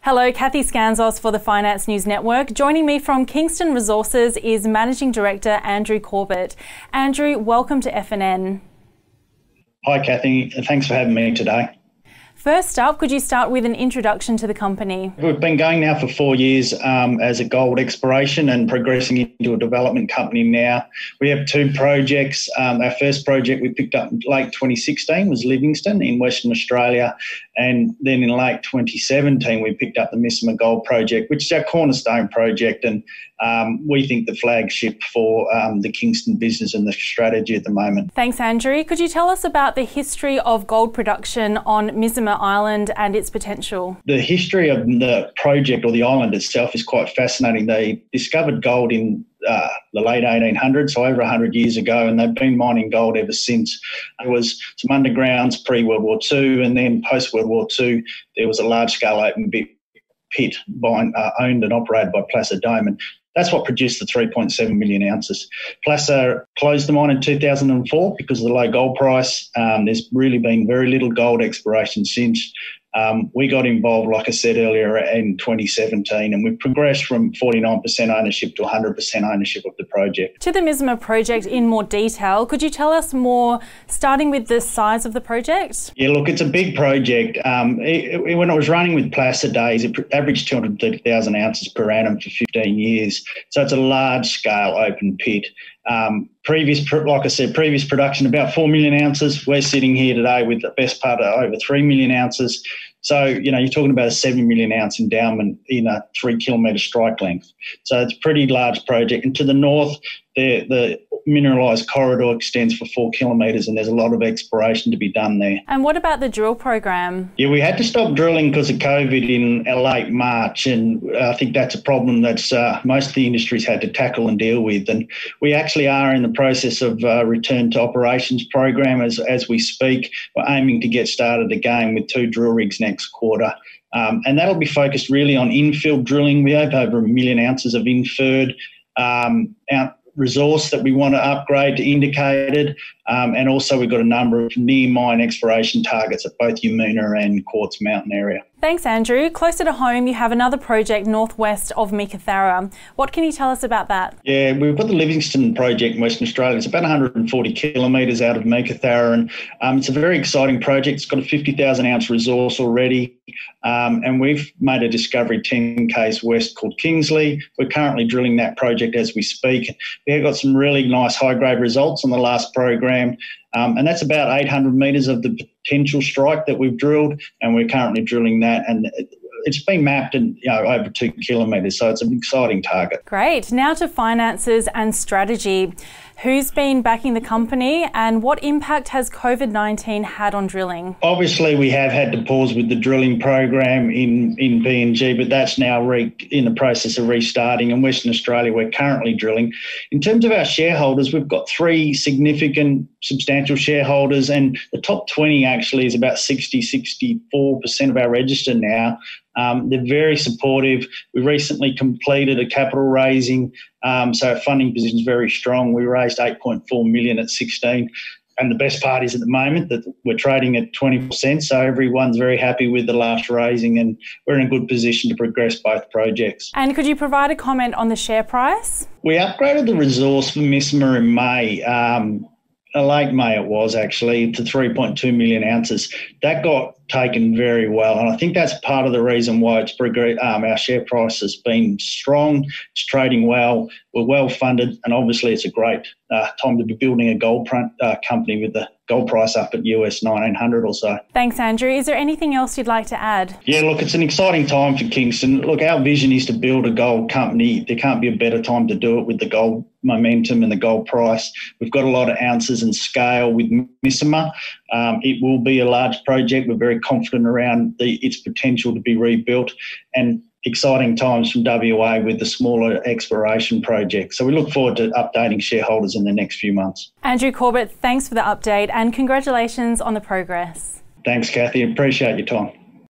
Hello, Kathy Scanzos for the Finance News Network. Joining me from Kingston Resources is Managing Director Andrew Corbett. Andrew, welcome to FNN. Hi Kathy, thanks for having me today. First up, could you start with an introduction to the company? We've been going now for 4 years as a gold exploration and progressing into a development company now. We have two projects. Our first project we picked up in late 2016 was Livingstone in Western Australia, and then in late 2017 we picked up the Misima Gold Project, which is our cornerstone project, and we think the flagship for the Kingston business and the strategy at the moment. Thanks, Andrew. Could you tell us about the history of gold production on Misima Island and its potential? The history of the project or the island itself is quite fascinating. They discovered gold in the late 1800s, so over 100 years ago, and they've been mining gold ever since. There was some undergrounds pre-World War II, and then post-World War II there was a large-scale open pit owned and operated by Placer Dome, and that's what produced the 3.7 million ounces. Placer closed the mine in 2004 because of the low gold price. There's really been very little gold exploration since. We got involved, like I said earlier, in 2017, and we've progressed from 49% ownership to 100% ownership of the project. To the Misima project in more detail, could you tell us more, starting with the size of the project? Yeah, look, it's a big project. When it was running with Placer days, it averaged 230,000 ounces per annum for 15 years. So it's a large-scale open pit. Like I said, previous production about 4 million ounces. We're sitting here today with the best part of over 3 million ounces. So, you know, you're talking about a 7 million ounce endowment in a 3 kilometre strike length. So it's a pretty large project. And to the north, the mineralised corridor extends for 4 kilometres, and there's a lot of exploration to be done there. And what about the drill program? Yeah, we had to stop drilling because of COVID in late March, and I think that's a problem that's most of the industries had to tackle and deal with. And we actually are in the process of return to operations program as we speak. We're aiming to get started again with 2 drill rigs next quarter. And that'll be focused really on infill drilling. We have over 1 million ounces of inferred resource that we want to upgrade to indicated, and also we've got a number of near mine exploration targets at both Yamuna and Quartz Mountain area. Thanks, Andrew. Closer to home, you have another project northwest of Meekatharra. What can you tell us about that? Yeah, we've got the Livingstone project in Western Australia. It's about 140 kilometres out of Meekatharra, and it's a very exciting project. It's got a 50,000 ounce resource already, and we've made a discovery 10 k's west called Kingsley. We're currently drilling that project as we speak. We've got some really nice high-grade results on the last program, and that's about 800 metres of the potential strike that we've drilled, and we're currently drilling that, and it's been mapped in over 2 kilometres, so it's an exciting target. Great. Now to finances and strategy. Who's been backing the company, and what impact has COVID-19 had on drilling? Obviously, we have had to pause with the drilling program in PNG, but that's now in the process of restarting. In Western Australia, we're currently drilling. In terms of our shareholders, we've got 3 significant, substantial shareholders, and the top 20 actually is about 64% of our register now. They're very supportive. We recently completed a capital raising, so our funding position is very strong. We raised 8.4 million at 16, and the best part is at the moment that we're trading at 20%, so everyone's very happy with the last raising, and we're in a good position to progress both projects. And could you provide a comment on the share price? We upgraded the resource for Misima in May. Late May it was actually, to 3.2 million ounces. That got taken very well, and I think that's part of the reason why it's our share price has been strong. It's trading well. We're well funded, and obviously it's a great time to be building a gold company with the gold price up at US 1900 or so. Thanks, Andrew. Is there anything else you'd like to add? Yeah, look, it's an exciting time for Kingston. Look, our vision is to build a gold company. There can't be a better time to do it with the gold momentum and the gold price. We've got a lot of ounces and scale with Misima. It will be a large project. We're very confident around its potential to be rebuilt, and exciting times from WA with the smaller exploration projects. So we look forward to updating shareholders in the next few months. Andrew Corbett, thanks for the update, and congratulations on the progress. Thanks, Kathy. Appreciate your time.